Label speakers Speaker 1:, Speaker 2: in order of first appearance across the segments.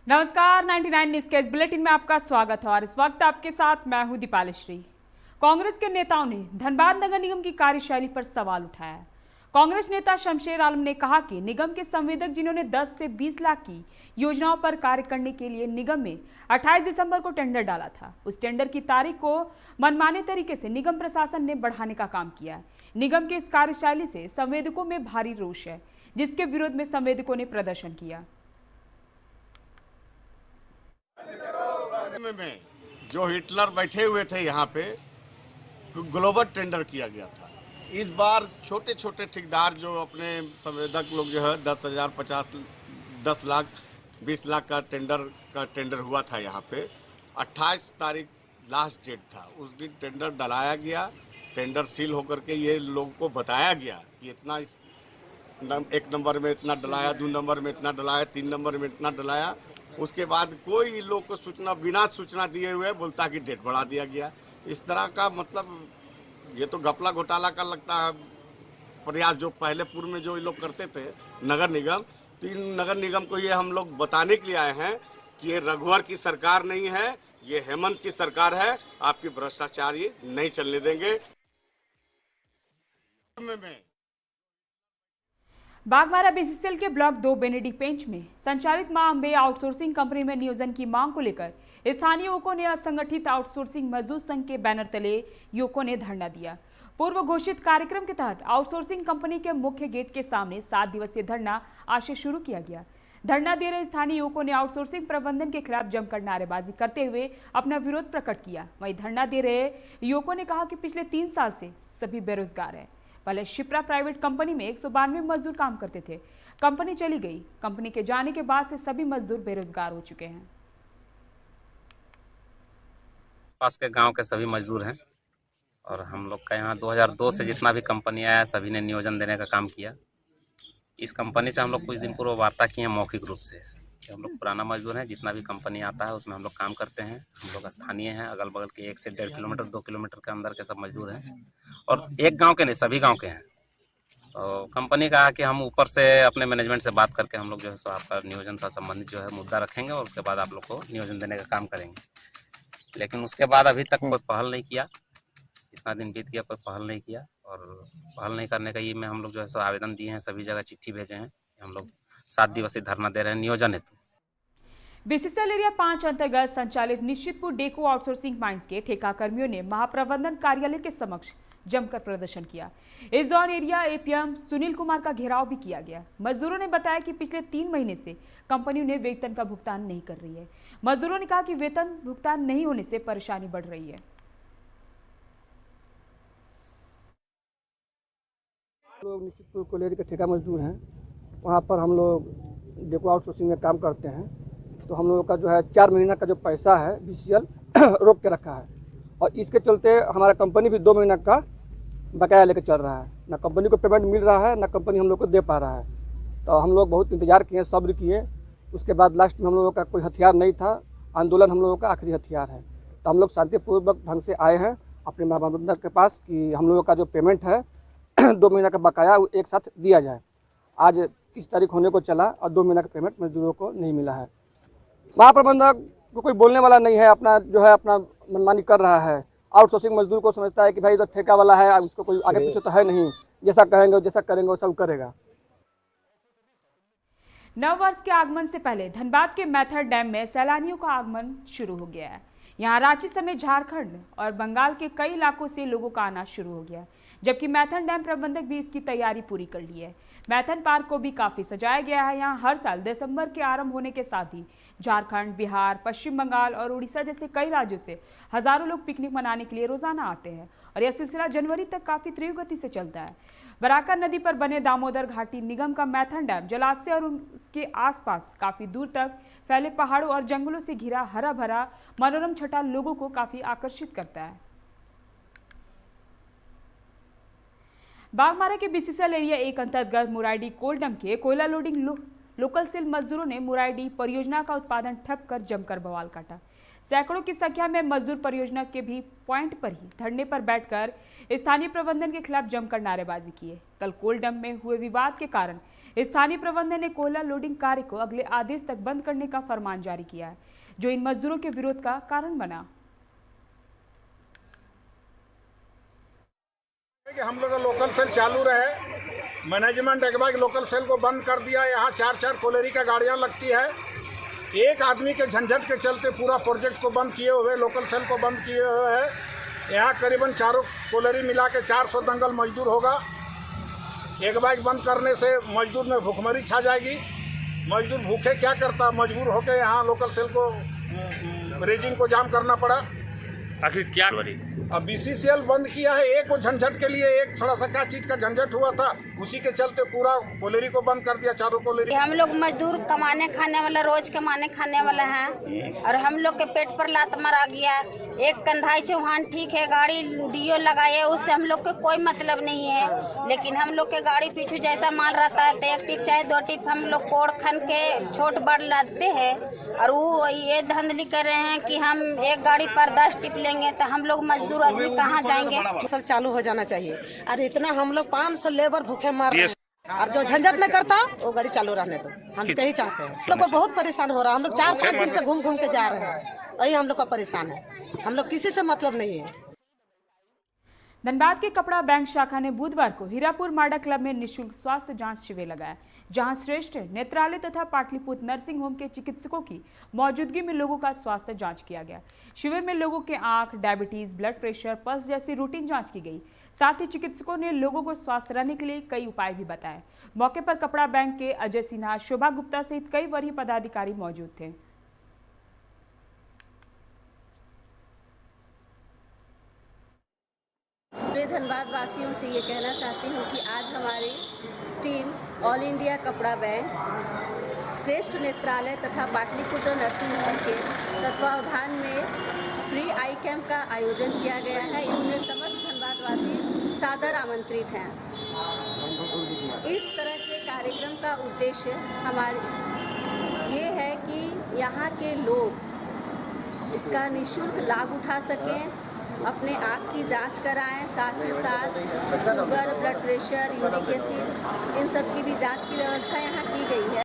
Speaker 1: नमस्कार, 99 न्यूज के इस बुलेटिन में आपका स्वागत है और इस वक्त आपके साथ मैं हूं दीपालश्री। कांग्रेस के नेताओं ने धनबाद नगर निगम की कार्यशैली पर सवाल उठाया। कांग्रेस नेता शमशेर आलम ने कहा कि निगम के संवेदक जिन्होंने 10 से 20 लाख की योजनाओं पर कार्य करने के लिए निगम में 28 दिसंबर को टेंडर डाला था, उस टेंडर की तारीख को मनमाने तरीके से निगम प्रशासन ने बढ़ाने का काम किया है। निगम के इस कार्यशैली से संवेदकों में भारी रोष है, जिसके विरोध में संवेदकों ने प्रदर्शन किया।
Speaker 2: में जो हिटलर बैठे हुए थे यहाँ पे ग्लोबल टेंडर किया गया था। इस बार छोटे छोटे ठेकेदार जो अपने संवेदक लोग जो है 10,000, 50, 10 लाख, 20 लाख का टेंडर हुआ था। यहाँ पे 28 तारीख लास्ट डेट था। उस दिन टेंडर डलाया गया। टेंडर सील होकर के ये लोगों को बताया गया कि इतना एक नंबर में इतना डलाया, 2 नंबर में इतना डलाया, 3 नंबर में इतना डलाया। उसके बाद कोई लोग को सूचना बिना सूचना दिए हुए बोलता कि डेट बढ़ा दिया गया। इस तरह का मतलब ये तो घपला घोटाला का लगता है प्रयास, जो पहले पूर्व में जो ये लोग करते थे नगर निगम। तो इन नगर निगम को ये हम लोग बताने के लिए आए हैं कि ये रघुवर की सरकार नहीं है, ये हेमंत की सरकार है। आपकी भ्रष्टाचार ये नहीं चलने देंगे।
Speaker 1: बागमारा बीसीसीएल के ब्लॉक 2 बेनेडिक पेंच में संचालित मां अंबे आउटसोर्सिंग कंपनी में नियोजन की मांग को लेकर स्थानीय युवकों ने असंगठित आउटसोर्सिंग मजदूर संघ के बैनर तले युवकों ने धरना दिया। पूर्व घोषित कार्यक्रम के तहत आउटसोर्सिंग कंपनी के मुख्य गेट के सामने 7 दिवसीय धरना आज से शुरू किया गया। धरना दे रहे स्थानीय युवकों ने आउटसोर्सिंग प्रबंधन के खिलाफ जमकर नारेबाजी करते हुए अपना विरोध प्रकट किया। वहीं धरना दे रहे युवकों ने कहा कि पिछले 3 साल से सभी बेरोजगार हैं। पहले शिप्रा प्राइवेट कंपनी में 192 मजदूर काम करते थे। कंपनी चली गई। कंपनी के जाने के बाद से सभी मजदूर बेरोजगार हो चुके हैं।
Speaker 3: पास के गांव के सभी मजदूर हैं और हम लोग का यहाँ 2002 से जितना भी कंपनी आया सभी ने नियोजन देने का काम किया। इस कंपनी से हम लोग कुछ दिन पूर्व वार्ता किए हैं मौखिक रूप से कि हम लोग पुराना मजदूर हैं, जितना भी कंपनी आता है उसमें हम लोग काम करते हैं। हम लोग स्थानीय हैं, अगल बगल के 1 से 1.5 किलोमीटर 2 किलोमीटर के अंदर के सब मजदूर हैं और एक गांव के नहीं सभी गांव के हैं। तो कंपनी कहा कि हम ऊपर से अपने मैनेजमेंट से बात करके हम लोग जो है सो आपका नियोजन से संबंधित जो है मुद्दा रखेंगे और उसके बाद आप लोग को नियोजन देने का काम करेंगे। लेकिन उसके बाद अभी तक कोई पहल नहीं किया। इतना दिन बीत गया, कोई पहल नहीं किया और पहल नहीं करने का ये में हम लोग जो है सो आवेदन दिए हैं, सभी जगह चिट्ठी भेजे हैं कि हम लोग 7 दिवसीय धरना दे रहे हैं नियोजन हेतु।
Speaker 1: बीसीसीएल एरिया 5 अंतर्गत संचालित निश्चितपुर डेको आउटसोर्सिंग माइंस के ठेका कर्मियों ने महाप्रबंधन कार्यालय के समक्ष जमकर प्रदर्शन किया। इस दौरान एरिया एपीएम सुनील कुमार का घेराव भी किया गया। मजदूरों ने बताया कि पिछले 3 महीने से कंपनी उन्हें वेतन का भुगतान नहीं कर रही है। मजदूरों ने कहा कि वेतन भुगतान नहीं होने से परेशानी बढ़ रही है।
Speaker 4: लोग निश्चितपुर कोलेरी के ठेका मजदूर हैं, वहाँ पर हम लोग डेको आउटसोर्सिंग में काम करते हैं। तो हम लोगों का जो है 4 महीना का जो पैसा है बीसीसीएल रोक के रखा है और इसके चलते हमारा कंपनी भी 2 महीना का बकाया लेकर चल रहा है। ना कंपनी को पेमेंट मिल रहा है, ना कंपनी हम लोग को दे पा रहा है। तो हम लोग बहुत इंतजार किए, सब्र किए। उसके बाद लास्ट में हम लोगों का कोई हथियार नहीं था। आंदोलन हम लोगों का आखिरी हथियार है। तो हम लोग शांतिपूर्वक ढंग से आए हैं अपने महाप्रबंधक के पास कि हम लोगों का जो पेमेंट है 2 महीना का बकाया वो एक साथ दिया जाए। आज 30 तारीख होने को चला और 2 महीना का पेमेंट मजदूरों को नहीं मिला है। महाप्रबंधक को कोई बोलने वाला नहीं है, अपना जो है अपना मनमानी कर रहा है। आउटसोर्सिंग मजदूर को समझता है कि भाई इधर ठेका वाला है, उसको कोई आगे पीछे तो है नहीं, जैसा कहेंगे जैसा करेंगे वैसा करेगा।
Speaker 1: नववर्ष के आगमन से पहले धनबाद के मैथर डैम में सैलानियों का आगमन शुरू हो गया है। यहाँ रांची समेत झारखंड और बंगाल के कई इलाकों से लोगों का आना शुरू हो गया, जबकि मैथन डैम प्रबंधक भी इसकी तैयारी पूरी कर ली है। मैथन पार्क को भी काफी सजाया गया है। यहाँ हर साल दिसंबर के आरंभ होने के साथ ही झारखंड, बिहार, पश्चिम बंगाल और उड़ीसा जैसे कई राज्यों से हजारों लोग पिकनिक मनाने के लिए रोजाना आते हैं और यह सिलसिला जनवरी तक काफी तीव्र गति से चलता है। बराकर नदी पर बने दामोदर घाटी निगम का मैथन डैम जलाशय और उसके आसपास काफी दूर तक फैले पहाड़ों और जंगलों से घिरा हरा भरा मनोरम छटा लोगों को काफी आकर्षित करता है। बागमारा के बीसीसीएल एरिया 1 अंतर्गत मुराइडी कोलडम के कोयला लोडिंग लोकल सेल मजदूरों ने मुराइडी परियोजना का उत्पादन ठप कर जमकर बवाल काटा। सैकड़ों की संख्या में मजदूर परियोजना के भी पॉइंट पर ही धरने पर बैठकर स्थानीय प्रबंधन के खिलाफ जमकर नारेबाजी किए। कल कोल डैम में हुए विवाद के कारण स्थानीय प्रबंधन ने कोयला लोडिंग कार्य को अगले आदेश तक बंद करने का फरमान जारी किया है, जो इन मजदूरों के विरोध का कारण बना।
Speaker 5: हम लोग का लोकल सेल चालू रहे, मैनेजमेंट एक बार लोकल सेल को बंद कर दिया। यहाँ 4-4 कोलेरी का गाड़ियाँ लगती है। एक आदमी के झंझट के चलते पूरा प्रोजेक्ट को बंद किए हुए, लोकल सेल को बंद किए हुए है। यहाँ करीबन चारों कोलेरी मिला के 400 दंगल मजदूर होगा। एक बाइक बंद करने से मजदूर में भूखमरी छा जाएगी। मजदूर भूखे क्या करता, मजबूर होकर यहाँ लोकल सेल को रेजिंग को जाम करना पड़ा।
Speaker 6: आखिर क्या
Speaker 5: अब BCCL बंद किया है। एक वो झंझट के लिए, एक थोड़ा सा क्या चीज का झंझट हुआ था, उसी के चलते पूरा कोलेरी को बंद कर दिया, चारों कोलेरी।
Speaker 7: हम लोग मजदूर कमाने खाने वाला, रोज कमाने खाने वाला हैं और हम लोग के पेट पर लात मारा गया। एक कंधाई चौहान ठीक है, गाड़ी डीओ लगाए, उससे हम लोग को कोई मतलब नहीं है। लेकिन हम लोग के गाड़ी पीछू जैसा माल रहता है तो एक टिप चाहे 2 टिप हम लोग कोड़ खन के छोट बड़ लाते हैं और वो ये धांधली कर रहे हैं कि हम एक गाड़ी पर 10 टिप लेंगे तो हम लोग मजदूर आदमी कहाँ जाएंगे।
Speaker 8: फसल चालू हो जाना चाहिए और इतना हम लोग 500 लेबर भूखे मर रहे हैं और जो झंझट नहीं करता वो गाड़ी चालू रहने दो। हम यही चाहते हैं। हम लोग को बहुत परेशान हो रहा है। हम लोग 4-5 दिन से घूम घूम के जा रहे हैं, वही हम लोग का परेशान है। हम लोग किसी से मतलब नहीं है।
Speaker 1: धनबाद के कपड़ा बैंक शाखा ने बुधवार को हीरापुर माडा क्लब में निःशुल्क स्वास्थ्य जांच शिविर लगाया, जहां श्रेष्ठ नेत्रालय तथा पाटलिपुत्र नर्सिंग होम के चिकित्सकों की मौजूदगी में लोगों का स्वास्थ्य जांच किया गया। शिविर में लोगों के आंख, डायबिटीज, ब्लड प्रेशर, पल्स जैसी रूटीन जांच की गई। साथ ही चिकित्सकों ने लोगों को स्वस्थ रहने के लिए कई उपाय भी बताए। मौके पर कपड़ा बैंक के अजय सिन्हा, शोभा गुप्ता सहित कई वरीय पदाधिकारी मौजूद थे।
Speaker 9: धनबाद वासियों से ये कहना चाहती हूँ कि आज हमारी टीम ऑल इंडिया कपड़ा बैंक, श्रेष्ठ नेत्रालय तथा पाटलिपुत्र नर्सिंग होम के तत्वावधान में फ्री आई कैंप का आयोजन किया गया है। इसमें समस्त धनबाद वासी सादर आमंत्रित हैं। इस तरह के कार्यक्रम का उद्देश्य हमारे ये है कि यहाँ के लोग इसका निःशुल्क लाभ उठा सकें, अपने आँख की जांच कराएं, साथ ही साथ sugar, blood pressure, uric acid, इन सब की भी जांच की व्यवस्था यहाँ की गई है।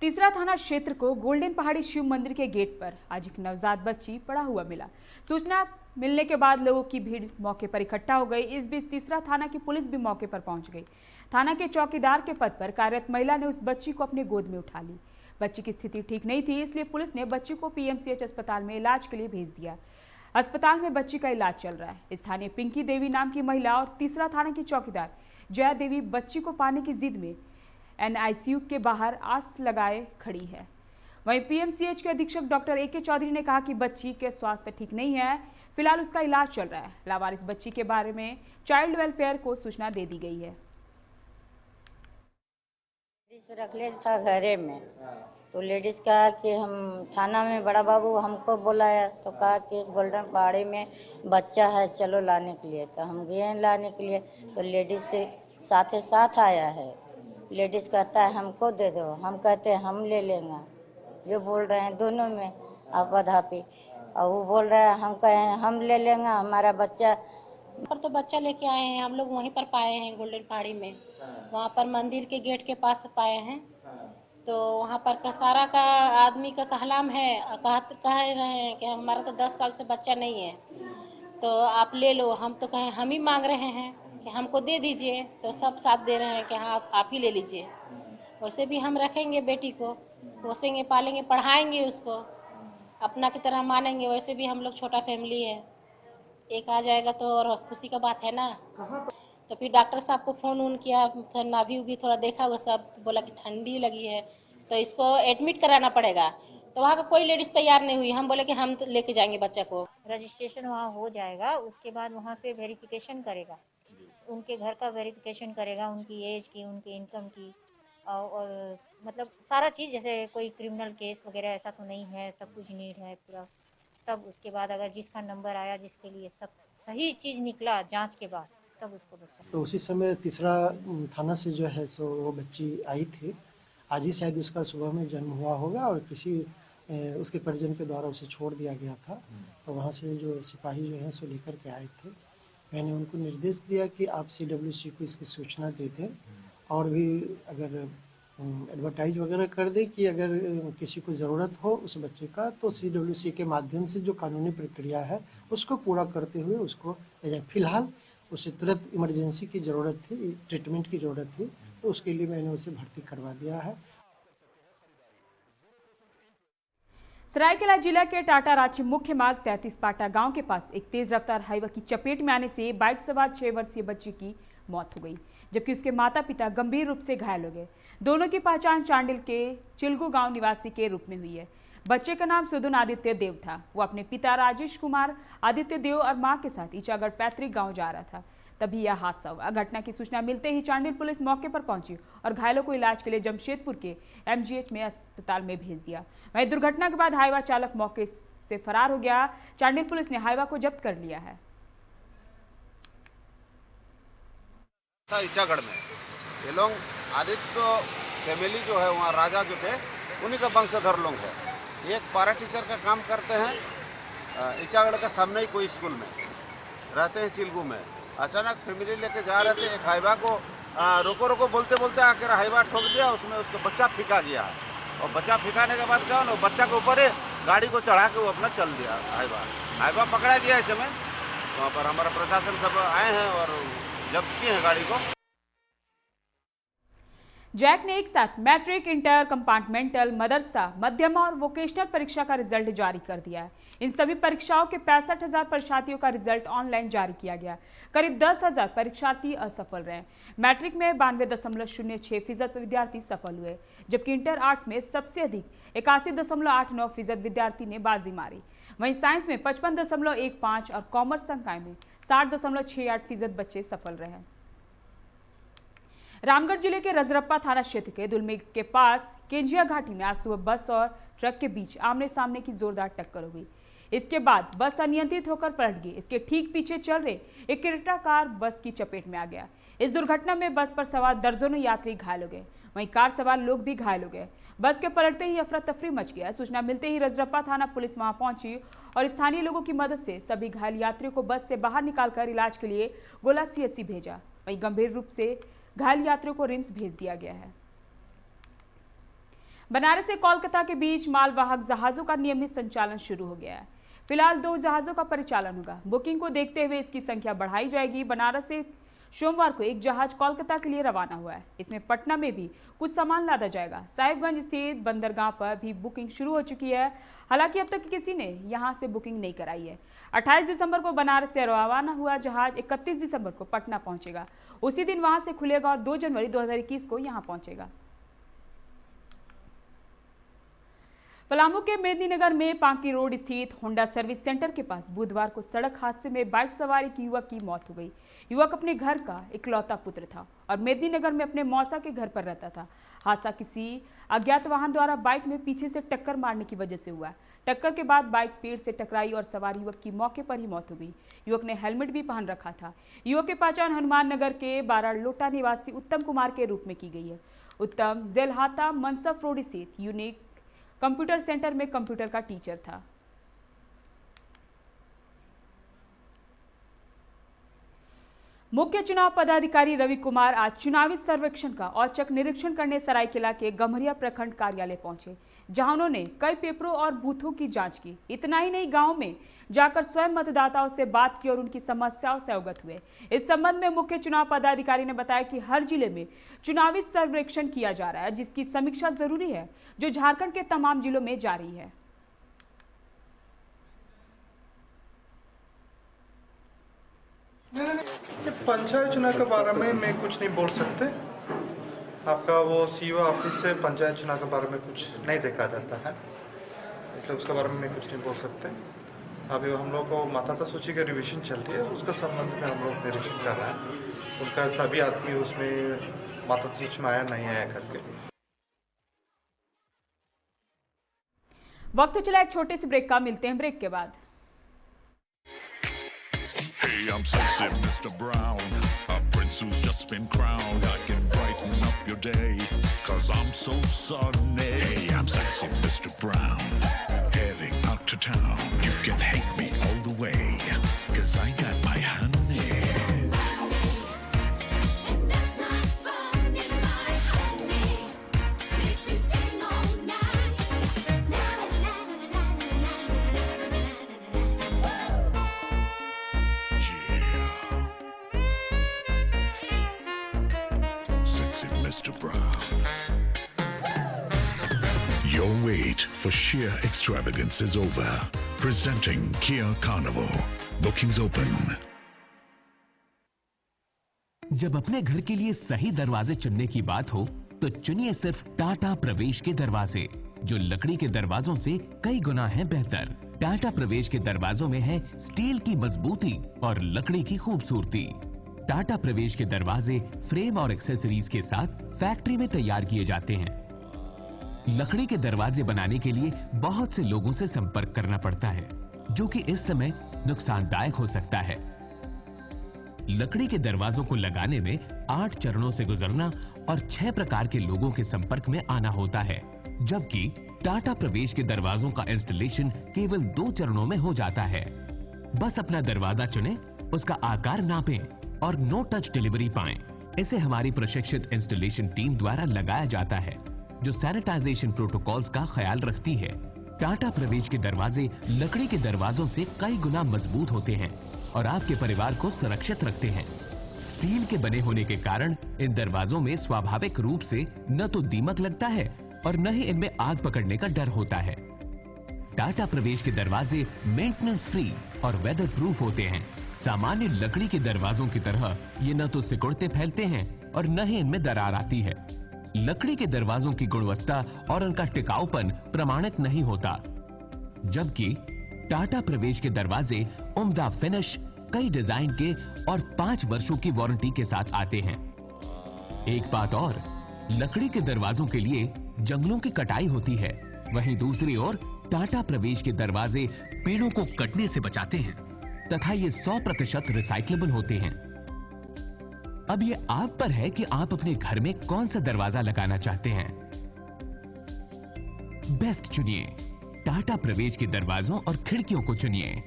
Speaker 1: तीसरा थाना क्षेत्र को गोल्डन पहाड़ी शिव मंदिर के गेट पर आज एक नवजात बच्ची पड़ा हुआ मिला। सूचना मिलने के बाद लोगों की भीड़ मौके पर इकट्ठा हो गई। इस बीच तीसरा थाना की पुलिस भी मौके पर पहुंच गई। थाना के चौकीदार के पद पर कार्यरत महिला ने उस बच्ची को अपने गोद में उठा ली। बच्ची की स्थिति ठीक नहीं थी, इसलिए पुलिस ने बच्ची को PMCH अस्पताल में इलाज के लिए भेज दिया। अस्पताल में बच्ची का इलाज चल रहा है। स्थानीय पिंकी देवी नाम की महिला और तीसरा थाना की चौकीदार जया देवी बच्ची को पाने की जिद में NICU के बाहर आस लगाए खड़ी है। वहीं PMCH के अधीक्षक डॉक्टर AK चौधरी ने कहा कि बच्ची के स्वास्थ्य ठीक नहीं है, फिलहाल उसका इलाज चल रहा है। लावारिस बच्ची के बारे में चाइल्ड वेलफेयर को सूचना दे दी गई है।
Speaker 10: रख ले था घरे में, तो लेडीज कहा कि हम थाना में बड़ा बाबू हमको बुलाया, तो कहा कि गोल्डन पहाड़ी में बच्चा है, चलो लाने के लिए। तो हम गए लाने के लिए, तो लेडीज से साथ आया है। लेडीज कहता है हमको दे दो, हम कहते हैं हम ले लेंगे। जो बोल रहे हैं दोनों में आपाधापी, और वो बोल रहा है हम कहें हम ले लेंगे हमारा बच्चा।
Speaker 11: पर तो बच्चा लेके आए हैं, हम लोग वहीं पर पाए हैं गोल्डन पहाड़ी में, वहाँ पर मंदिर के गेट के पास पाए हैं। तो वहाँ पर कसारा का आदमी का कहलाम है, कह रहे हैं कि हमारा तो 10 साल से बच्चा नहीं है, तो आप ले लो। हम तो कहें हम ही मांग रहे हैं कि हमको दे दीजिए, तो सब साथ दे रहे हैं कि हाँ आप ही ले लीजिए। वैसे भी हम रखेंगे बेटी को, पोसेंगे, पालेंगे, पढ़ाएंगे उसको, अपना की तरह मानेंगे। वैसे भी हम लोग छोटा फैमिली है, एक आ जाएगा तो और खुशी का बात है ना। तो फिर डॉक्टर साहब को फ़ोन किया, तो नाभि भी थोड़ा देखा, वो सब बोला कि ठंडी लगी है तो इसको एडमिट कराना पड़ेगा। तो वहाँ का कोई लेडीज़ तैयार नहीं हुई। हम बोले कि हम तो लेके जाएंगे बच्चा को।
Speaker 12: रजिस्ट्रेशन वहाँ हो जाएगा, उसके बाद वहाँ पे वेरिफिकेशन करेगा, उनके घर का वेरिफिकेशन करेगा, उनकी एज की, उनकी इनकम की, और मतलब सारा चीज़, जैसे कोई क्रिमिनल केस वगैरह ऐसा तो नहीं है, सब कुछ नीट है पूरा। तब उसके बाद अगर जिसका नंबर आया, जिसके लिए सब सही चीज़ निकला जांच के बाद, तब उसको बच्चा।
Speaker 13: तो उसी समय तीसरा थाना से जो है सो वो बच्ची आई थी। आज ही शायद उसका सुबह में जन्म हुआ होगा और किसी उसके परिजन के द्वारा उसे छोड़ दिया गया था। तो वहाँ से जो सिपाही जो हैं सो लेकर के आए थे। मैंने उनको निर्देश दिया कि आप CWC को इसकी सूचना दे दें और भी अगर एडवर्टाइज वगैरह कर दें कि अगर किसी को ज़रूरत हो उस बच्चे का तो CWC के माध्यम से जो कानूनी प्रक्रिया है उसको पूरा करते हुए उसको ले जाएं। फिलहाल उसे तुरंत इमरजेंसी की ज़रूरत थी, ट्रीटमेंट की ज़रूरत थी, तो उसके लिए मैंने उसे भर्ती करवा दिया है।
Speaker 1: सरायकेला जिला के टाटा रांची मुख्य मार्ग 33 पाटा गांव के पास एक तेज रफ्तार हाईवा की चपेट में आने से बाइक सवार 6 वर्षीय बच्चे की मौत हो गई, जबकि उसके माता पिता गंभीर रूप से घायल हो गए। दोनों की पहचान चांडिल के चिलगू गांव निवासी के रूप में हुई है। बच्चे का नाम सुदुन आदित्य देव था। वो अपने पिता राजेश कुमार आदित्य देव और मां के साथ ईचागढ़ पैतृक गांव जा रहा था, तभी यह हादसा हुआ। घटना की सूचना मिलते ही चांडिल पुलिस मौके पर पहुंची और घायलों को इलाज के लिए जमशेदपुर के MGH में अस्पताल में भेज दिया। वहीं दुर्घटना के बाद हाईवा चालक मौके से फरार हो गया। चांडिल पुलिस ने हाईवा को जब्त कर लिया है।
Speaker 6: ईचागढ़ में ये लोग आदित्य फैमिली जो है वहाँ राजा जो थे उन्हीं का वंशधर लोग है। एक पारा टीचर का काम करते हैं। ईचागढ़ का सामने ही कोई स्कूल में रहते हैं चिलगू में। अचानक फैमिली लेके जा रहे थे, एक हाईवा को रोको रोको बोलते बोलते आकर हाईवा ठोक दिया। उसमें उसका बच्चा फेंका गया और बच्चा फेंकाने के बाद क्या ना बच्चा के ऊपर गाड़ी को चढ़ा के वो अपना चल दिया। हाईवा पकड़ा गया। इस समय वहाँ पर हमारा प्रशासन सब आए हैं और जब्त किए हैं गाड़ी को।
Speaker 1: जैक ने एक साथ मैट्रिक, इंटर, कंपार्टमेंटल, मदरसा, मध्यमा और वोकेशनल परीक्षा का रिजल्ट जारी कर दिया है। इन सभी परीक्षाओं के 65,000 परीक्षार्थियों का रिजल्ट ऑनलाइन जारी किया गया। करीब 10,000 परीक्षार्थी असफल रहे। मैट्रिक में 92.06% विद्यार्थी सफल हुए, जबकि इंटर आर्ट्स में सबसे अधिक 81.89% विद्यार्थी ने बाजी मारी। वहीं साइंस में 55.15 और कॉमर्स संकाय में 60.68% बच्चे सफल रहे। रामगढ़ जिले के रजरप्पा थाना क्षेत्र के दुलमी के पास केंजिया घाटी में आज सुबह बस और ट्रक के बीच आमने सामने की जोरदार टक्कर हो गई। इसके बाद बस अनियंत्रित होकर पलट गई। इसके ठीक पीछे चल रहे एक क्रेटा कार बस की चपेट में आ गया। इस दुर्घटना में बस पर सवार दर्जनों यात्री घायल हो गए, वहीं कार सवार लोग भी घायल हो गए। बस के पलटते ही अफरा तफरी मच गया। सूचना मिलते ही रजरप्पा थाना पुलिस वहां पहुंची और स्थानीय लोगों की मदद से सभी घायल यात्रियों को बस से बाहर निकालकर इलाज के लिए गोला CSC भेजा। वहीं गंभीर रूप से घायल यात्रियों को रिम्स भेज दिया गया है। बनारस से कोलकाता के बीच मालवाहक जहाजों का नियमित संचालन शुरू हो गया है। फिलहाल 2 जहाजों का परिचालन होगा। बुकिंग को देखते हुए इसकी संख्या बढ़ाई जाएगी। बनारस से सोमवार को एक जहाज कोलकाता के लिए रवाना हुआ है। इसमें पटना में भी कुछ सामान लादा जाएगा। साहिबगंज स्थित बंदरगाह पर भी बुकिंग शुरू हो चुकी है। हालांकि अब तक किसी ने यहां से बुकिंग नहीं कराई है। 28 दिसंबर को बनारस से रवाना हुआ जहाज 31 दिसंबर को पटना पहुंचेगा। उसी दिन वहां से खुलेगा और 2 जनवरी 2021 को यहां पहुंचेगा। पलामू के मेदिनीनगर में पांकी रोड स्थित होंडा सर्विस सेंटर के पास बुधवार को सड़क हादसे में बाइक सवार एक युवक की मौत हो गई। युवक अपने घर का इकलौता पुत्र था और मेदिनीनगर में अपने मौसा के घर पर रहता था। हादसा किसी अज्ञात वाहन द्वारा बाइक में पीछे से टक्कर मारने की वजह से हुआ। टक्कर के बाद बाइक पेड़ से टकराई और सवार युवक की मौके पर ही मौत हो गई। युवक ने हेलमेट भी पहन रखा था। युवक की पहचान हनुमान नगर के 12 लोटा निवासी उत्तम कुमार के रूप में की गई है। उत्तम जेलहाता मनसफ रोड स्थित यूनिक कंप्यूटर सेंटर में कंप्यूटर का टीचर था। मुख्य चुनाव पदाधिकारी रवि कुमार आज चुनावी सर्वेक्षण का औचक निरीक्षण करने सरायकेला के गम्हरिया प्रखंड कार्यालय पहुंचे, जहां उन्होंने कई पेपरों और बूथों की जांच की। इतना ही नहीं, गांव में जाकर स्वयं मतदाताओं से बात की और उनकी समस्याओं से अवगत हुए। इस संबंध में मुख्य चुनाव पदाधिकारी ने बताया कि हर जिले में चुनावी सर्वेक्षण किया जा रहा है, जिसकी समीक्षा जरूरी है, जो झारखंड के तमाम जिलों में जारी है।
Speaker 14: पंचायत चुनाव के बारे में मैं कुछ नहीं बोल सकते। आपका वो सीओ ऑफिस से पंचायत चुनाव के बारे में कुछ नहीं देखा जाता है, इसलिए उसके बारे में मैं कुछ नहीं बोल सकते। अभी हम लोग को मतदाता सूची का रिवीजन चल रही है, उसके संबंध में हम लोग निरीक्षण कर रहे हैं। उनका सभी आदमी उसमें मतदाता सूची में आया नहीं आया करके।
Speaker 1: वक्त चला एक छोटे से ब्रेक का, मिलते हैं ब्रेक के बाद।
Speaker 15: Hey, I'm Sissy, Mr. Brown, a prince who's just been crowned. I can brighten up your day, 'cause 'cause I'm so sunny. Hey, I'm sexy Mr. Brown, heading out to town. You can hate me all the way, 'cause I got my honey.
Speaker 16: And that's not funny, my honey makes me sing all night.
Speaker 15: Sexy Mr. Brown. Your wait for sheer extravagance is over. Presenting Kia Carnival. Bookings open.
Speaker 17: जब अपने घर के लिए सही दरवाजे चुनने की बात हो तो चुनिए सिर्फ टाटा प्रवेश के दरवाजे, जो लकड़ी के दरवाजों से कई गुना है बेहतर। टाटा प्रवेश के दरवाजों में है स्टील की मजबूती और लकड़ी की खूबसूरती। टाटा प्रवेश के दरवाजे फ्रेम और एक्सेसरीज के साथ फैक्ट्री में तैयार किए जाते हैं। लकड़ी के दरवाजे बनाने के लिए बहुत से लोगों से संपर्क करना पड़ता है, जो कि इस समय नुकसानदायक हो सकता है। लकड़ी के दरवाजों को लगाने में 8 चरणों से गुजरना और 6 प्रकार के लोगों के संपर्क में आना होता है, जबकि टाटा प्रवेश के दरवाजों का इंस्टॉलेशन केवल 2 चरणों में हो जाता है। बस अपना दरवाजा चुनें, उसका आकार नापें और नो टच डिलीवरी पाएं। इसे हमारी प्रशिक्षित इंस्टॉलेशन टीम द्वारा लगाया जाता है, जो सैनिटाइजेशन प्रोटोकॉल्स का ख्याल रखती है। टाटा प्रवेश के दरवाजे लकड़ी के दरवाजों से कई गुना मजबूत होते हैं और आपके परिवार को सुरक्षित रखते हैं। स्टील के बने होने के कारण इन दरवाजों में स्वाभाविक रूप से न तो दीमक लगता है और न ही इनमें आग पकड़ने का डर होता है। टाटा प्रवेश के दरवाजे मेंटेनेंस फ्री और वेदर प्रूफ होते हैं। सामान्य लकड़ी के दरवाजों की तरह ये न तो सिकुड़ते फैलते हैं और न ही इनमें दरार आती है। लकड़ी के दरवाजों की गुणवत्ता और उनका टिकाऊपन प्रमाणित नहीं होता, जबकि टाटा प्रवेश के दरवाजे उम्दा फिनिश, कई डिजाइन के और 5 वर्षों की वारंटी के साथ आते हैं। एक बात और, लकड़ी के दरवाजों के लिए जंगलों की कटाई होती है, वहीं दूसरी ओर टाटा प्रवेश के दरवाजे पेड़ों को कटने से बचाते हैं तथा ये 100% रिसाइक्लेबल होते हैं। अब ये आप पर है कि आप अपने घर में कौन सा दरवाजा लगाना चाहते हैं। बेस्ट चुनिए, टाटा प्रवेश के दरवाजों और खिड़कियों को चुनिए।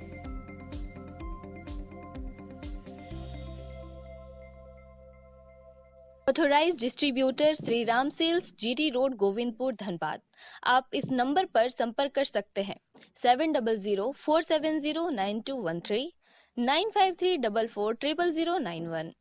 Speaker 18: Authorised distributor Shri Ram sales, GT road, Govindpur, Dhanbad. आप इस नंबर पर संपर्क कर सकते हैं 7004709213 9534400091।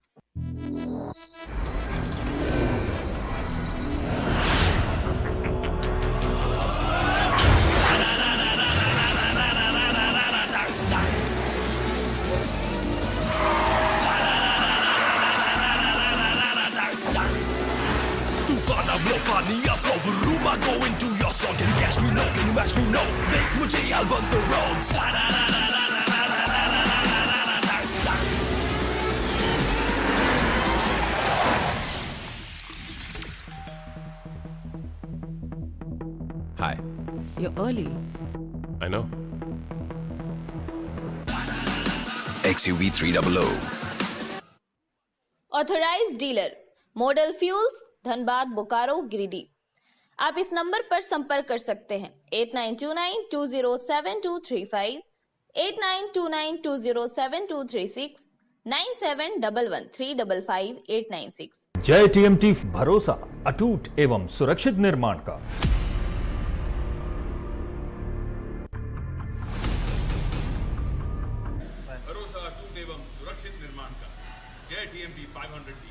Speaker 16: Rumba go into your song. Can you catch me? No. Can you match me? No. Make mujhe I'll burn the roads.
Speaker 19: Hi.
Speaker 20: You're early.
Speaker 19: I know.
Speaker 16: XUV 300.
Speaker 18: Authorised dealer model fuels, Dhanbad, Bokaro, Giridih. आप इस number पर संपर्क कर सकते हैं 8929207235, 8929207236, 9711355896।
Speaker 21: जय TMT, भरोसा अटूट एवं सुरक्षित निर्माण का।
Speaker 22: भरोसा अटूट एवं सुरक्षित निर्माण का। जय टीएमटी 500D।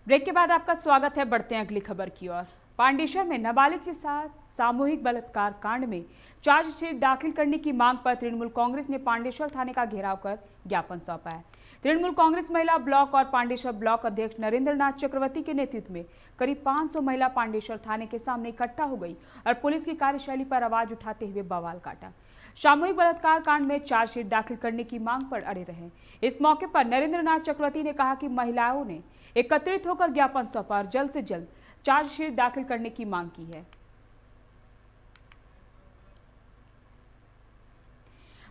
Speaker 1: ब्रेक के बाद आपका स्वागत है। बढ़ते हैं अगली खबर की ओर। पांडेश्वर में नाबालिग के साथ सामूहिक बलात्कार कांड में चार्जशीट दाखिल करने की मांग पर तृणमूल कांग्रेस ने पांडेश्वर थाने का घेराव कर ज्ञापन सौंपा है। तृणमूल कांग्रेस महिला ब्लॉक और पांडेश्वर ब्लॉक अध्यक्ष नरेंद्र नाथ चक्रवर्ती के नेतृत्व में करीब 500 महिला पांडेश्वर थाने के सामने इकट्ठा हो गई और पुलिस की कार्यशैली पर आवाज उठाते हुए बवाल काटा। सामूहिक बलात्कार कांड में चार्जशीट दाखिल करने की मांग पर अड़े रहे। इस मौके पर नरेंद्र नाथ चक्रवर्ती ने कहा कि महिलाओं ने एकत्रित होकर ज्ञापन सौंपा और जल्द से जल्द चार्जशीट दाखिल करने की मांग की है।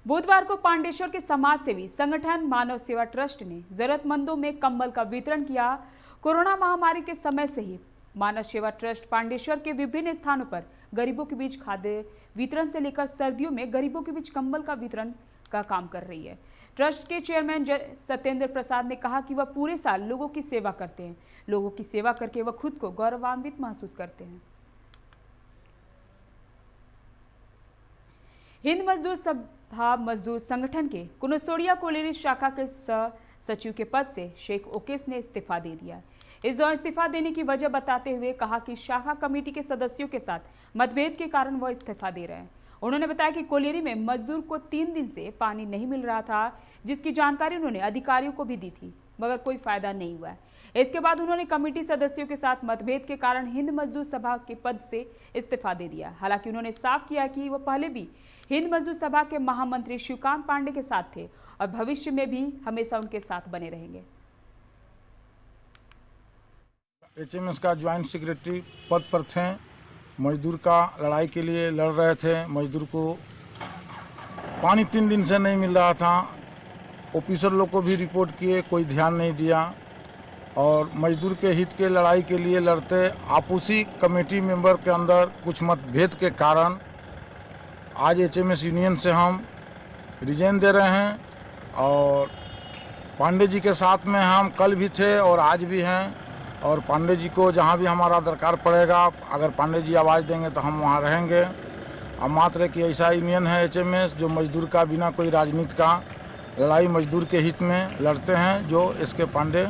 Speaker 1: बुधवार को पांडेश्वर के समाज सेवी संगठन मानव सेवा ट्रस्ट ने जरूरतमंदों में कंबल का वितरण किया। कोरोना महामारी के समय से ही मानव सेवा ट्रस्ट पांडेश्वर के विभिन्न स्थानों पर गरीबों के बीच खाद्य वितरण से लेकर सर्दियों में गरीबों के बीच कंबल का वितरण का काम कर रही है। ट्रस्ट के चेयरमैन सत्येंद्र प्रसाद ने कहा कि वह पूरे साल लोगों की सेवा करते हैं। लोगों की सेवा करके वह खुद को गौरवान्वित महसूस करते हैं। हिंद मजदूर सभा मजदूर संगठन के कुनसोड़िया कोलेरी शाखा के सचिव के पद से शेख ओकेस ने इस्तीफा दे दिया। इस दौरान इस्तीफा देने की वजह बताते हुए कहा कि शाखा कमेटी के सदस्यों के साथ मतभेद के कारण वह इस्तीफा दे रहे हैं। उन्होंने बताया कि कोलेरी में मजदूर को 3 दिन से पानी नहीं मिल रहा था, जिसकी जानकारी उन्होंने अधिकारियों को भी दी थी, मगर कोई फायदा नहीं हुआ। इसके बाद उन्होंने कमेटी सदस्यों के साथ मतभेद के कारण हिंद मजदूर सभा के पद से इस्तीफा दे दिया। हालांकि उन्होंने साफ किया कि वह पहले भी हिंद मजदूर सभा के महामंत्री शिवकांत पांडे के साथ थे और भविष्य में भी हमेशा उनके साथ बने रहेंगे।
Speaker 5: HMS का ज्वाइंट सेक्रेटरी पद पर थे। मजदूर का लड़ाई के लिए लड़ रहे थे। मजदूर को पानी 3 दिन से नहीं मिल रहा था। ऑफिसर लोग को भी रिपोर्ट किए, कोई ध्यान नहीं दिया। और मजदूर के हित के लड़ाई के लिए लड़ते आपसी कमेटी मेंबर के अंदर कुछ मतभेद के कारण आज HMS यूनियन से हम रिजाइन दे रहे हैं। और पांडे जी के साथ में हम कल भी थे और आज भी हैं। और पांडे जी को जहाँ भी हमारा दरकार पड़ेगा, अगर पांडे जी आवाज़ देंगे तो हम वहाँ रहेंगे। अब मात्र कि ऐसा यूनियन है HMS जो मजदूर का बिना कोई राजनीति का लड़ाई मजदूर के हित में लड़ते हैं, जो इसके पांडे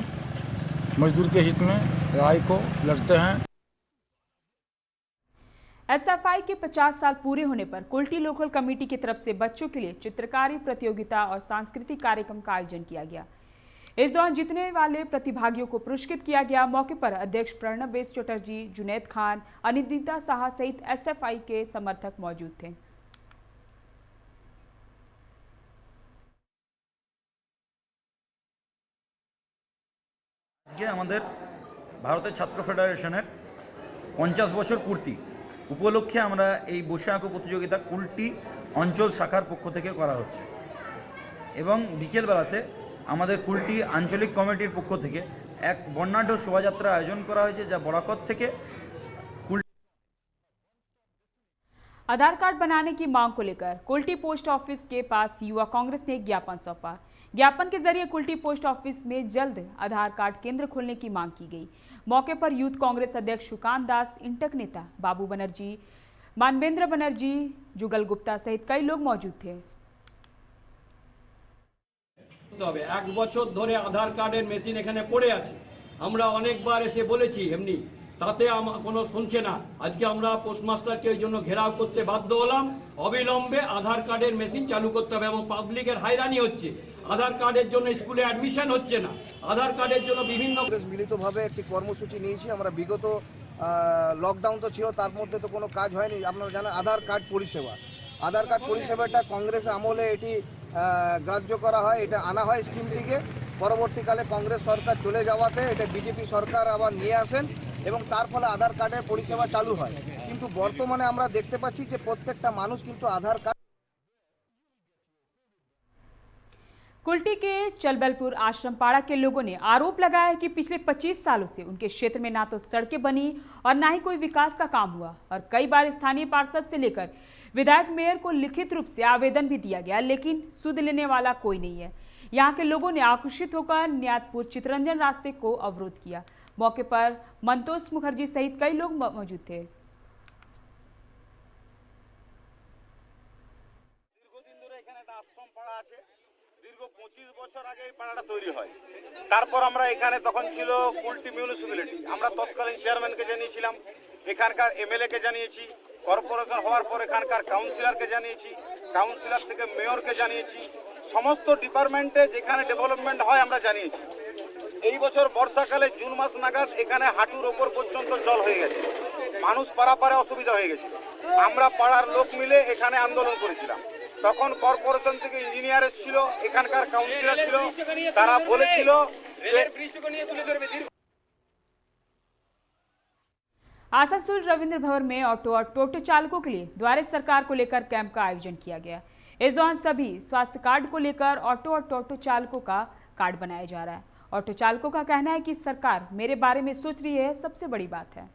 Speaker 5: मजदूर के हित में लड़ाई को लड़ते हैं।
Speaker 1: SFI के 50 साल पूरे होने पर कुल्टी लोकल कमेटी की तरफ से बच्चों के लिए चित्रकारी प्रतियोगिता और सांस्कृतिक कार्यक्रम का आयोजन किया गया। इस दौरान जीतने वाले प्रतिभागियों को पुरस्कृत किया गया। मौके पर अध्यक्ष प्रणब बेस चटर्जी, जुनैद खान, अनिंदिता साहा सहित SFI के समर्थक मौजूद थे।
Speaker 2: আজকে আমাদের ভারতের ছাত্র ফেডারেশনের 50 বছর পূর্তি উপলক্ষে আমরা এই বসে আঁকো প্রতিযোগিতা কুলটি অঞ্চল শাখার পক্ষ থেকে করা হচ্ছে এবং বিকেলবেলাতে আমাদের কুলটি আঞ্চলিক কমিটির পক্ষ থেকে এক বর্ণাঢ্য শোভাযাত্রা আয়োজন করা হয়েছে, যা বরাকর থেকে
Speaker 1: आधार कार्ड बनाने की मांग को लेकर कुल्टी पोस्ट ऑफिस के पास युवा कांग्रेस ने एक ज्ञापन सौंपा। ज्ञापन के जरिए कुल्टी पोस्ट ऑफिस में जल्द आधार कार्ड केंद्र खोलने की मांग की गई। मौके पर यूथ कांग्रेस अध्यक्ष सुकांत दास, इंटक नेता बाबू बनर्जी, मानवेंद्र बनर्जी, जुगल गुप्ता सहित कई लोग मौजूद थे।
Speaker 20: তবে 1 বছর ধরে আধার কার্ডের মেশিন এখানে পড়ে আছে। আমরা অনেকবার এসে বলেছি, এমনি তাতে কোনো শুনছে না। আজকে আমরা পোস্টমাস্টারকে ওই জন্য ঘেরাও করতে বাধ্য হলাম। অবিলম্বে আধার কার্ডের মেশিন চালু করতে হবে এবং পাবলিকের হয়রানি হচ্ছে। আধার কার্ডের জন্য স্কুলে অ্যাডমিশন হচ্ছে না। আধার কার্ডের জন্য বিভিন্ন
Speaker 4: মিলিতভাবে একটি কর্মসূচি নিয়েছি। আমরা বিগত লকডাউন তো ছিল, তার মধ্যে তো কোনো কাজ হয়নি। আপনারা জানেন আধার কার্ড পরিষেবাটা কংগ্রেস আমলে এটি গ্রাহ্য করা হয়, এটা আনা হয় স্কিমটিকে। পরবর্তীকালে কংগ্রেস সরকার চলে যাওয়াতে এটা বিজেপি সরকার আবার নিয়ে আসেন এবং তার ফলে আধার কার্ডের পরিষেবা চালু হয়। কিন্তু বর্তমানে আমরা দেখতে পাচ্ছি যে প্রত্যেকটা মানুষ কিন্তু আধার কার্ড।
Speaker 1: कुल्टी के चलबलपुर आश्रम पाड़ा के लोगों ने आरोप लगाया है कि पिछले 25 सालों से उनके क्षेत्र में ना तो सड़कें बनी और ना ही कोई विकास का काम हुआ और कई बार स्थानीय पार्षद से लेकर विधायक मेयर को लिखित रूप से आवेदन भी दिया गया, लेकिन सुध लेने वाला कोई नहीं है। यहाँ के लोगों ने आक्रोशित होकर नियातपुर चितरंजन रास्ते को अवरोध किया। मौके पर मंतोष मुखर्जी सहित कई लोग मौजूद थे।
Speaker 6: দীর্ঘ 25 বছর আগে এই পাড়াটা তৈরি হয়। তারপর আমরা এখানে তখন ছিল কুলটি মিউনিসিপ্যালিটি। আমরা তৎকালীন চেয়ারম্যানকে জানিয়েছিলাম, এখানকার এমএলএ কে জানিয়েছি, কর্পোরেশন হওয়ার পর এখানকার কাউন্সিলরকে জানিয়েছি, কাউন্সিলর থেকে মেয়রকে জানিয়েছি, সমস্ত ডিপার্টমেন্টে যেখানে ডেভেলপমেন্ট হয় আমরা জানিয়েছি। এই বছর বর্ষাকালে জুন মাস নাগাদ এখানে হাঁটুর ওপর পর্যন্ত জল হয়ে গেছে, মানুষ পারাপারে অসুবিধা হয়ে গেছে। আমরা পাড়ার লোক মিলে এখানে আন্দোলন করেছিলাম। তখন কর্পোরেশন থেকে ইঞ্জিনিয়ার এসেছিল, এখানকার কাউন্সিলর ছিল, তারা বলেছিল
Speaker 1: आसनसोल रविंद्र भवन में ऑटो और टोटो चालकों के लिए द्वारे सरकार को लेकर कैंप का आयोजन किया गया। इस दौरान सभी स्वास्थ्य कार्ड को लेकर ऑटो और टोटो चालकों का कार्ड बनाया जा रहा है। ऑटो चालकों का कहना है कि सरकार मेरे बारे में सोच रही है, सबसे बड़ी बात है।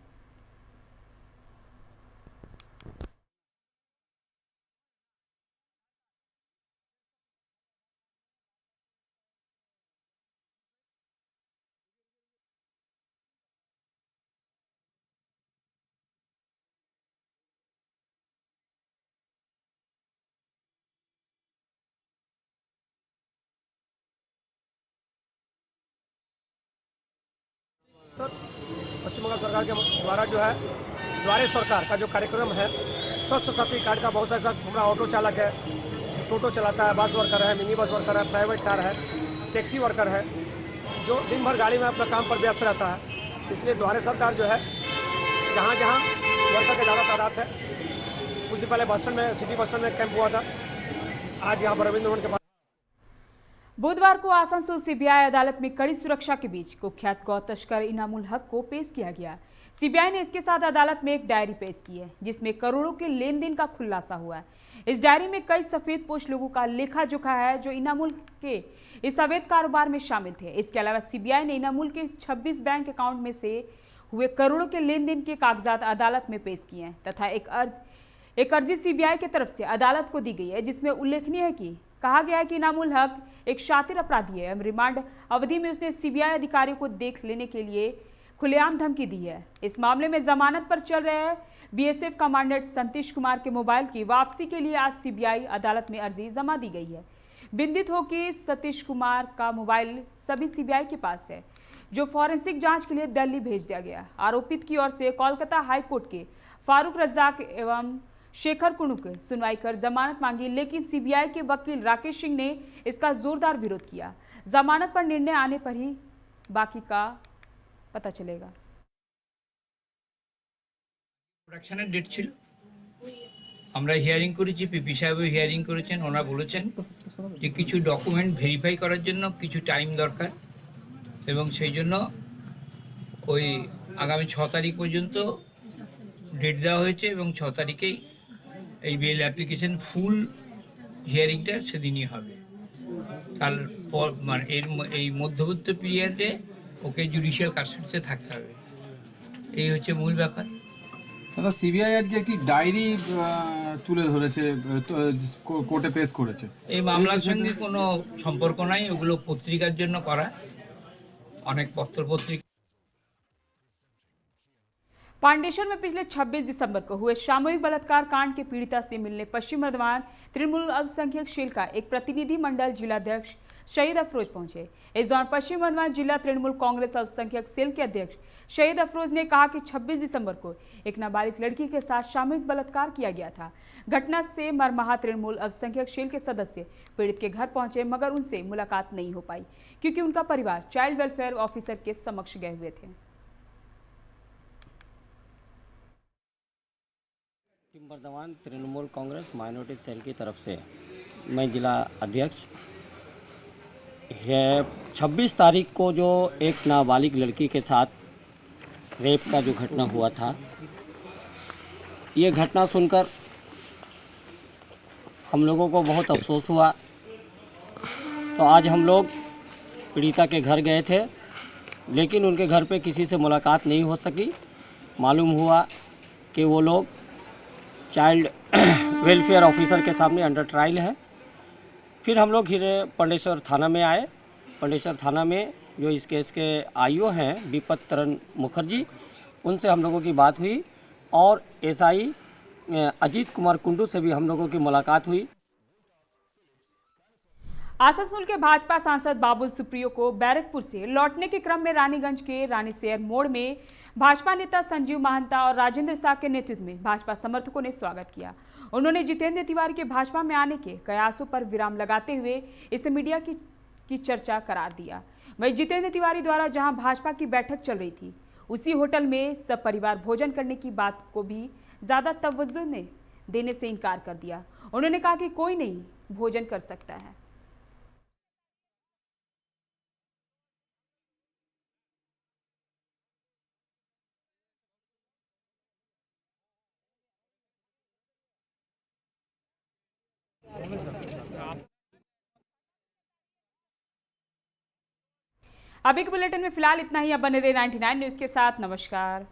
Speaker 3: पश्चिम बंगाल सरकार के द्वारा जो है द्वारे सरकार का जो कार्यक्रम है स्वास्थ्य साथी कार्ड का, बहुत सारा हमारा ऑटो चालक है, टोटो चलाता है, बस वर्कर है, मिनी बस वर्कर है, प्राइवेट कार है, टैक्सी वर्कर है, जो दिन भर गाड़ी में अपना काम पर व्यस्त रहता है। इसलिए द्वारे सरकार जो है जहाँ जहाँ वर्कर का ज़्यादा तादाद है, कुछ दिन पहले बस स्टैंड में, सिटी बस स्टैंड में कैंप हुआ था, आज यहाँ पर रविंद्र भवन के पास।
Speaker 1: बुधवार को आसनसोल सीबीआई अदालत में कड़ी सुरक्षा के बीच कुख्यात गौ तस्कर इनामुल हक को पेश किया गया। सीबीआई ने इसके साथ अदालत में एक डायरी पेश की है जिसमें करोड़ों के लेन देन का खुलासा हुआ है। इस डायरी में कई सफेदपोश लोगों का लेखा जोखा है जो इनामुल के इस अवैध कारोबार में शामिल थे। इसके अलावा सीबीआई ने इनामुल के 26 बैंक अकाउंट में से हुए करोड़ों के लेन देन के कागजात अदालत में पेश किए हैं तथा एक अर्जी सीबीआई की तरफ से अदालत को दी गई है जिसमें उल्लेखनीय है कि कहा गया है कि इनामुल हक एक शातिर अपराधी है। रिमांड अवधि में उसने सीबीआई अधिकारियों को देख लेने के लिए खुलेआम धमकी दी है। इस मामले में जमानत पर चल रहे बीएसएफ कमांडेंट सतीश कुमार के मोबाइल की वापसी के लिए आज सीबीआई अदालत में अर्जी जमा दी गई है। बिंदित हो कि सतीश कुमार का मोबाइल सभी सीबीआई के पास है जो फॉरेंसिक जांच के लिए दिल्ली भेज दिया गया। आरोपित की ओर से कोलकाता हाई कोर्ट के फारूक रज्जाक एवं शेखर कुनुक सुनवाई कर जमानत मांगी, लेकिन सीबीआई के वकील राकेश सिंह ने इसका जोरदार विरोध किया। जमानत पर निर्णय आने पर ही बाकी का पता चलेगा।
Speaker 7: প্রোডাকশনের ডেট ছিল, আমরা হিয়ারিং করেছি, পিপি সাহেবও হিয়ারিং করেছেন। ওনারা বলেছেন যে কিছু ডকুমেন্ট ভেরিফাই করার জন্য কিছু টাইম দরকার এবং সেই জন্য ওই আগামী 6 তারিখ পর্যন্ত ডেট দেওয়া হয়েছে এবং 6 তারিখেই এই বেল অ্যাপ্লিকেশন ফুল হিয়ারিংটা সেদিনই হবে। তারপর মানে এই মধ্যবর্তী পিরিয়ডে ওকে জুডিশিয়াল কাস্টডিতে থাকতে হবে, এই হচ্ছে মূল ব্যাপার।
Speaker 23: দাদা, সিবিআই আজকে একটি ডায়েরি তুলে ধরেছে, কোর্টে পেশ করেছে।
Speaker 7: এই মামলার সঙ্গে কোনো সম্পর্ক নাই, ওগুলো পত্রিকার জন্য করা, অনেক পত্রিকা।
Speaker 1: पांडेश्वर में पिछले 26 दिसंबर को हुए सामूहिक बलात्कार कांड के पीड़िता से मिलने पश्चिम बर्धमान तृणमूल अल्पसंख्यक सेल का एक प्रतिनिधि मंडल जिलाध्यक्ष शहीद अफरोज पहुंचे। इस दौरान पश्चिम बर्धमान जिला तृणमूल कांग्रेस अल्पसंख्यक सेल के अध्यक्ष शहीद अफरोज ने कहा कि 26 दिसंबर को एक नाबालिग लड़की के साथ सामूहिक बलात्कार किया गया था। घटना से मरमाहा तृणमूल अल्पसंख्यक सेल के सदस्य पीड़ित के घर पहुंचे मगर उनसे मुलाकात नहीं हो पाई क्योंकि उनका परिवार चाइल्ड वेलफेयर ऑफिसर के समक्ष गए हुए थे।
Speaker 24: पश्चिम बर्धमान तृणमूल कांग्रेस माइनॉरिटी सेल की तरफ से मैं जिला अध्यक्ष है। 26 तारीख को जो एक नाबालिग लड़की के साथ रेप का जो घटना हुआ था, ये घटना सुनकर हम लोगों को बहुत अफसोस हुआ। तो आज हम लोग पीड़िता के घर गए थे, लेकिन उनके घर पे किसी से मुलाकात नहीं हो सकी। मालूम हुआ कि वो लोग चाइल्ड वेलफेयर ऑफिसर के सामने अंडर ट्रायल है। फिर हम लोग पंडेश्वर थाना में आए। पंडेश्वर थाना में जो इस केस के आईओ हैं विपत तरन मुखर्जी, उनसे हम लोगों की बात हुई और एसआई अजीत कुमार कुंडू से भी हम लोगों की मुलाकात हुई।
Speaker 1: आसनसोल के भाजपा सांसद बाबुल सुप्रियो को बैरकपुर से लौटने के क्रम में रानीगंज के रानीशेर मोड़ में भाजपा नेता संजीव महंता और राजेंद्र शाह के नेतृत्व में भाजपा समर्थकों ने स्वागत किया। उन्होंने जितेंद्र तिवारी के भाजपा में आने के कयासों पर विराम लगाते हुए इसे मीडिया की चर्चा करार दिया। वहीं जितेंद्र तिवारी द्वारा जहां भाजपा की बैठक चल रही थी, उसी होटल में सब परिवार भोजन करने की बात को भी ज्यादा तवज्जो देने से इनकार कर दिया। उन्होंने कहा कि कोई नहीं भोजन कर सकता है। अभी के बुलेटिन में फिलहाल इतना ही। अब बने रहे 99 न्यूज के साथ। नमस्कार।